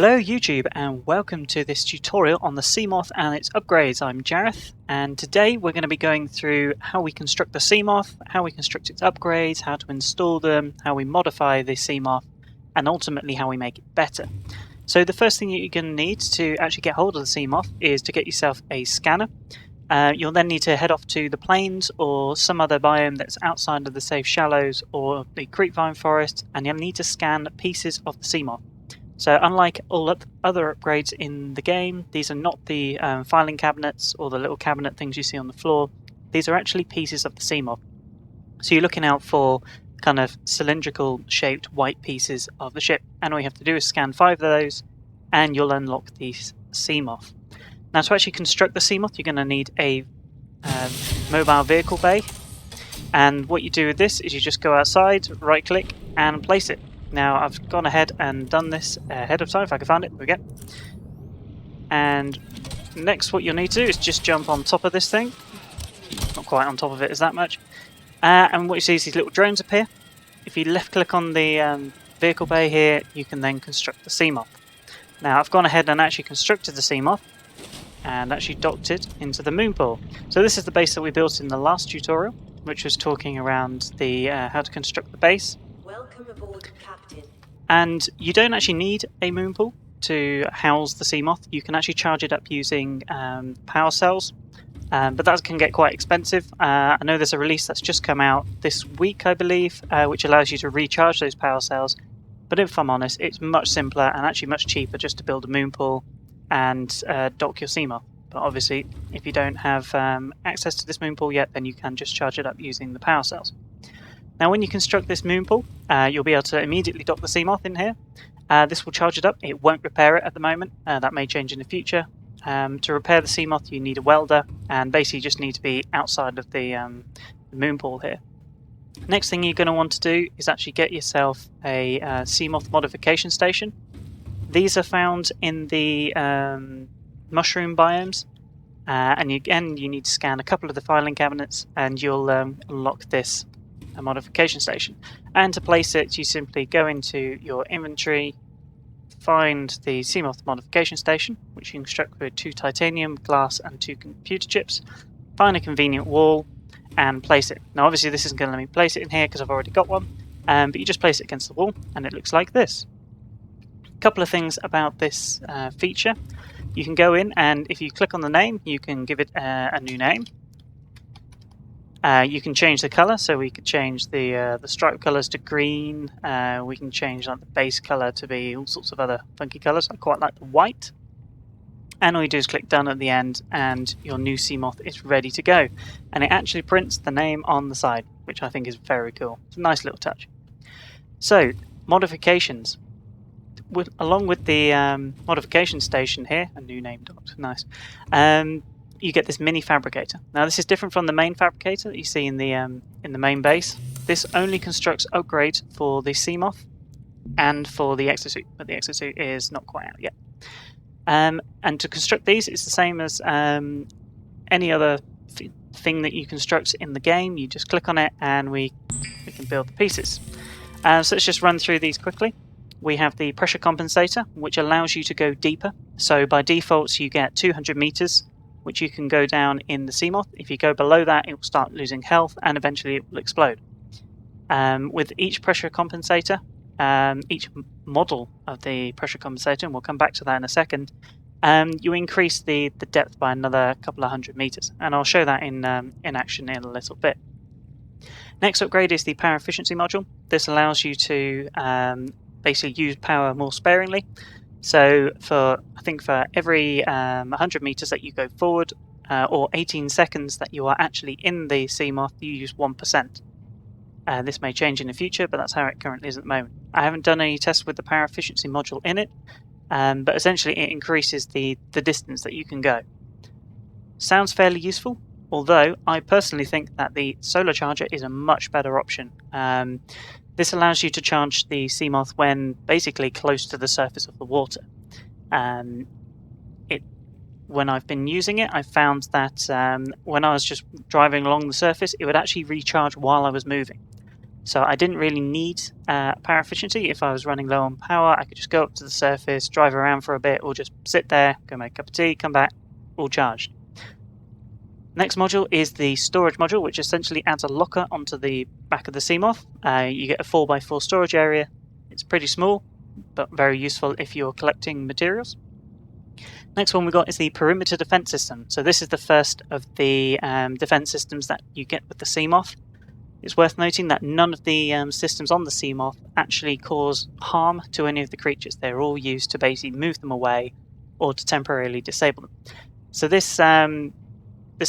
Hello YouTube and welcome to this tutorial on the Seamoth and its upgrades. I'm Jareth and today we're going to be going through how we construct the Seamoth, how we construct its upgrades, how to install them, how we modify the Seamoth, and ultimately how we make it better. So the first thing you're going to need to actually get hold of the Seamoth is to get yourself a scanner. You'll then need to head off to the plains or some other biome that's outside of the safe shallows or the creepvine forest, and you'll need to scan pieces of the Seamoth. So unlike all other upgrades in the game, these are not the filing cabinets or the little cabinet things you see on the floor. These are actually pieces of the Seamoth. So you're looking out for kind of cylindrical shaped white pieces of the ship, and all you have to do is scan 5 of those and you'll unlock the Seamoth. Now to actually construct the Seamoth, you're going to need a mobile vehicle bay, and what you do with this is you just go outside, right click and place it. Now I've gone ahead and done this ahead of time, if I can find it, there we go. And next what you'll need to do is just jump on top of this thing. Not quite on top of it as that much. And what you see is these little drones appear. If you left click on the vehicle bay here, you can then construct the Seamoth. Now I've gone ahead and actually constructed the Seamoth and actually docked it into the moon pool. So this is the base that we built in the last tutorial, which was talking around the how to construct the base. Welcome aboard, Captain. And you don't actually need a moon pool to house the Seamoth. You can actually charge it up using power cells, but that can get quite expensive. I know there's a release that's just come out this week, I believe, which allows you to recharge those power cells. But if I'm honest, it's much simpler and actually much cheaper just to build a moon pool and dock your Seamoth. But obviously, if you don't have access to this moon pool yet, then you can just charge it up using the power cells. Now when you construct this moon pool, you'll be able to immediately dock the Seamoth in here. This will charge it up. It won't repair it at the moment. That may change in the future. To repair the Seamoth, you need a welder, and basically you just need to be outside of the moon pool here. Next thing you're going to want to do is actually get yourself a Seamoth modification station. These are found in the mushroom biomes, and again you need to scan a couple of the filing cabinets and you'll unlock this modification station. And to place it, you simply go into your inventory, find the Seamoth modification station, which you can construct with 2 titanium, glass and 2 computer chips. Find a convenient wall and place it. Now obviously this isn't going to let me place it in here because I've already got one, but you just place it against the wall and it looks like this. A couple of things about this feature. You can go in and if you click on the name, you can give it a new name. You can change the color, so we could change the stripe colors to green. We can change like the base color to be all sorts of other funky colors. I quite like the white. And all you do is click done at the end, and your new Seamoth is ready to go. And it actually prints the name on the side, which I think is very cool. It's a nice little touch. So modifications. Along with the modification station here, a new name docked, nice. You get this mini fabricator. Now this is different from the main fabricator that you see in the main base. This only constructs upgrades for the Seamoth and for the exosuit, but the exosuit is not quite out yet. And to construct these, it's the same as any other thing that you construct in the game. You just click on it and we can build the pieces. So let's just run through these quickly. We have the pressure compensator, which allows you to go deeper. So by default, you get 200 meters, which you can go down in the Seamoth. If you go below that, it will start losing health and eventually it will explode. With each pressure compensator, each model of the pressure compensator, and we'll come back to that in a second, you increase the depth by another couple of 100 meters. And I'll show that in action in a little bit. Next upgrade is the power efficiency module. This allows you to basically use power more sparingly. So I think for every 100 meters that you go forward, or 18 seconds that you are actually in the Seamoth, you use 1%. This may change in the future, but that's how it currently is at the moment. I haven't done any tests with the power efficiency module in it, but essentially it increases the distance that you can go. Sounds fairly useful, although I personally think that the solar charger is a much better option. This allows you to charge the Seamoth when basically close to the surface of the water. When I've been using it, I found that when I was just driving along the surface, it would actually recharge while I was moving. So I didn't really need power efficiency. If I was running low on power, I could just go up to the surface, drive around for a bit, or just sit there, go make a cup of tea, come back, all charged. Next module is the storage module, which essentially adds a locker onto the back of the Seamoth. You get a 4x4 storage area. It's pretty small, but very useful if you're collecting materials. Next one we got is the perimeter defense system. So this is the first of the defense systems that you get with the Seamoth. It's worth noting that none of the systems on the Seamoth actually cause harm to any of the creatures. They're all used to basically move them away or to temporarily disable them. So this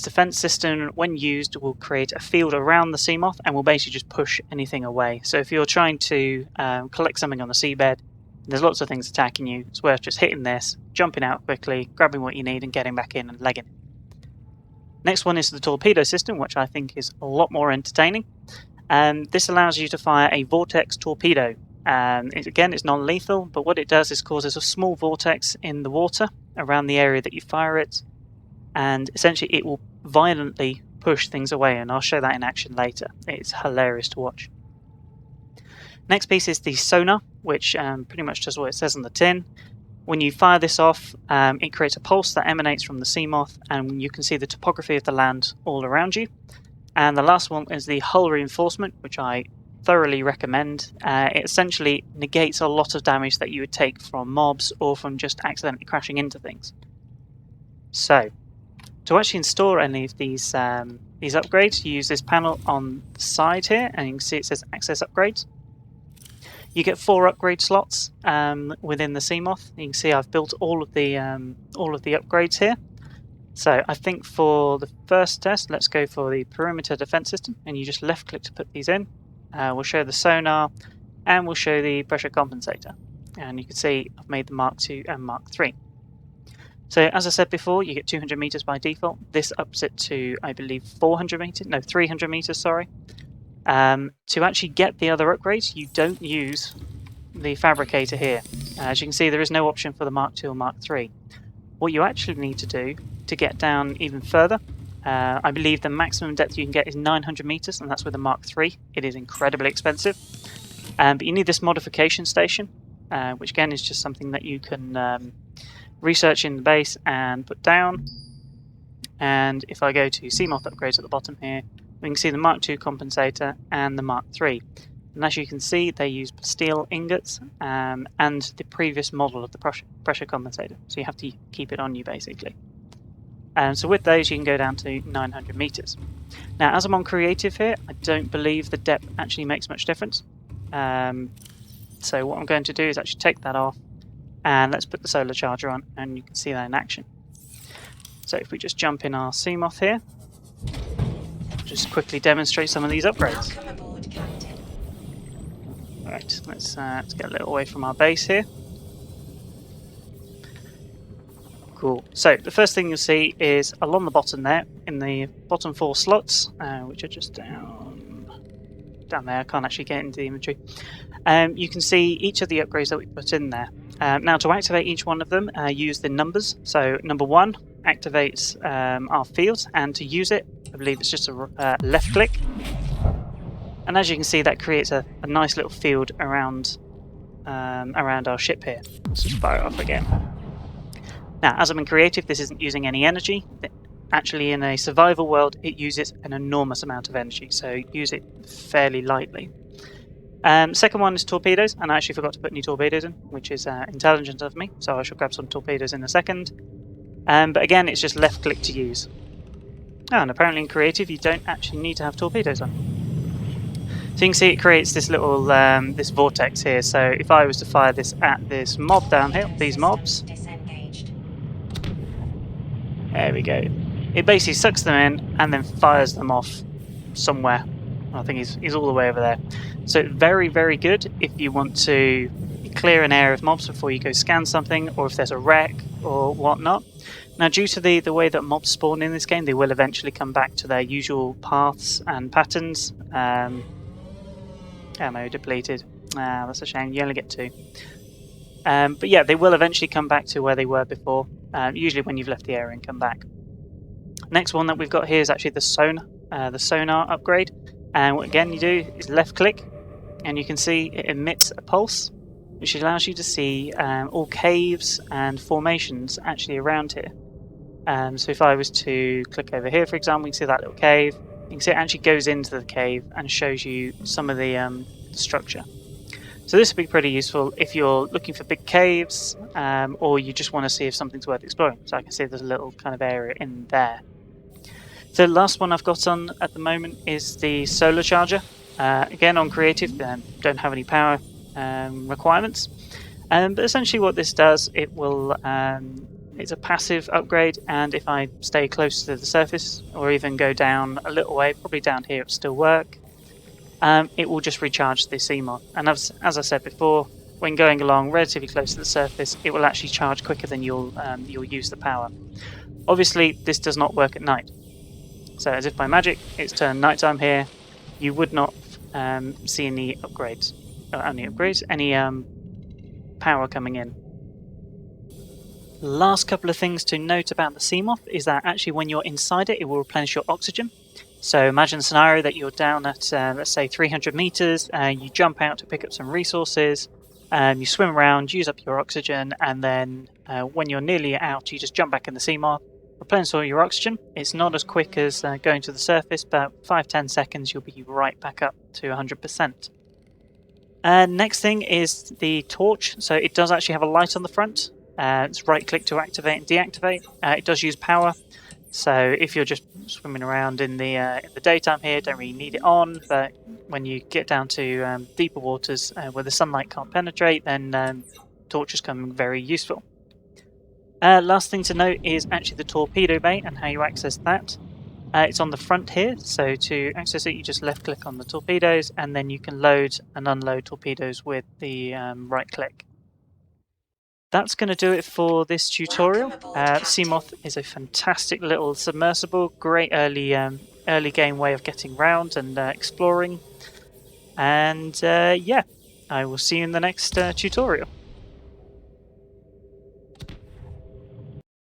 defense system, when used, will create a field around the Seamoth and will basically just push anything away. So if you're trying to collect something on the seabed, there's lots of things attacking you, it's worth just hitting this, jumping out quickly, grabbing what you need and getting back in and legging it. Next one is the torpedo system, which I think is a lot more entertaining. This allows you to fire a vortex torpedo. Again, it's non-lethal, but what it does is causes a small vortex in the water around the area that you fire it, and essentially it will violently push things away, and I'll show that in action later. It's hilarious to watch. Next piece is the sonar, which pretty much does what it says on the tin. When you fire this off, it creates a pulse that emanates from the Seamoth, and you can see the topography of the land all around you. And the last one is the hull reinforcement, which I thoroughly recommend. It essentially negates a lot of damage that you would take from mobs or from just accidentally crashing into things. So, to actually install any of these upgrades, you use this panel on the side here, and you can see it says Access Upgrades. You get 4 upgrade slots within the Seamoth. You can see I've built all of the upgrades here. So I think for the first test, let's go for the perimeter defense system, and you just left click to put these in. We'll show the sonar, and we'll show the pressure compensator. And you can see I've made the Mark II and Mark III. So as I said before, you get 200 meters by default. This ups it to, I believe, 300 meters, sorry. To actually get the other upgrades, you don't use the fabricator here. As you can see, there is no option for the Mark II or Mark III. What you actually need to do to get down even further, I believe the maximum depth you can get is 900 meters, and that's with the Mark III. It is incredibly expensive. But you need this modification station, which again is just something that you can research in the base and put down. And if I go to Seamoth upgrades at the bottom here, we can see the Mark II compensator and the Mark III. And as you can see, they use steel ingots and the previous model of the pressure compensator. So you have to keep it on you, basically. So with those, you can go down to 900 meters. Now, as I'm on creative here, I don't believe the depth actually makes much difference. So what I'm going to do is actually take that off, and let's put the solar charger on, and you can see that in action. So if we just jump in our Seamoth here, just quickly demonstrate some of these upgrades. Welcome aboard, Captain. Alright, let's get a little away from our base here. Cool. So the first thing you'll see is along the bottom there, in the bottom 4 slots, which are just down there. I can't actually get into the inventory. You can see each of the upgrades that we put in there. Now to activate each one of them, use the numbers. So number 1 activates our field, and to use it, I believe it's just a left click. And as you can see, that creates a nice little field around our ship here. Let's just fire it off again. Now, as I'm in creative, this isn't using any energy. Actually, in a survival world, it uses an enormous amount of energy, so use it fairly lightly. Second one is torpedoes, and I actually forgot to put any torpedoes in, which is intelligent of me, so I shall grab some torpedoes in a second. But again, it's just left click to use. Oh, and apparently in creative, you don't actually need to have torpedoes on. So you can see it creates this little this vortex here. So if I was to fire this at this mob down here, these mobs, there we go. It basically sucks them in and then fires them off somewhere. I think he's all the way over there. So very, very good if you want to clear an area of mobs before you go scan something, or if there's a wreck or whatnot. Now, due to the way that mobs spawn in this game, they will eventually come back to their usual paths and patterns. Ammo depleted. That's a shame. You only get 2. But yeah, they will eventually come back to where they were before, usually when you've left the area and come back. Next one that we've got here is actually the sonar upgrade. And what again you do is left click, and you can see it emits a pulse, which allows you to see all caves and formations actually around here. So if I was to click over here, for example, you can see that little cave. You can see it actually goes into the cave and shows you some of the structure. So this would be pretty useful if you're looking for big caves, or you just want to see if something's worth exploring. So I can see there's a little kind of area in there. The last one I've got on at the moment is the solar charger. Again, on creative, don't have any power requirements. But essentially what this does, it will it's a passive upgrade, and if I stay close to the surface or even go down a little way, probably down here it'll still work, it will just recharge the Seamoth. And as I said before, when going along relatively close to the surface, it will actually charge quicker than you'll use the power. Obviously, this does not work at night. So as if by magic, it's turned nighttime here. You would not see any upgrades, any power coming in. Last couple of things to note about the Seamoth is that actually when you're inside it, it will replenish your oxygen. So imagine a scenario that you're down at, let's say, 300 meters, you jump out to pick up some resources, you swim around, use up your oxygen, and then when you're nearly out, you just jump back in the Seamoth, replenish all your oxygen. It's not as quick as going to the surface, but 5-10 seconds you'll be right back up to 100%. Next thing is the torch. So it does actually have a light on the front. It's right click to activate and deactivate. It does use power. So if you're just swimming around in the daytime here, don't really need it on. But when you get down to deeper waters where the sunlight can't penetrate, then torches come very useful. Last thing to note is actually the torpedo bay and how you access that. It's on the front here, so to access it you just left click on the torpedoes and then you can load and unload torpedoes with the right click. That's going to do it for this tutorial. Seamoth is a fantastic little submersible, great early game way of getting around and exploring. And yeah, I will see you in the next tutorial.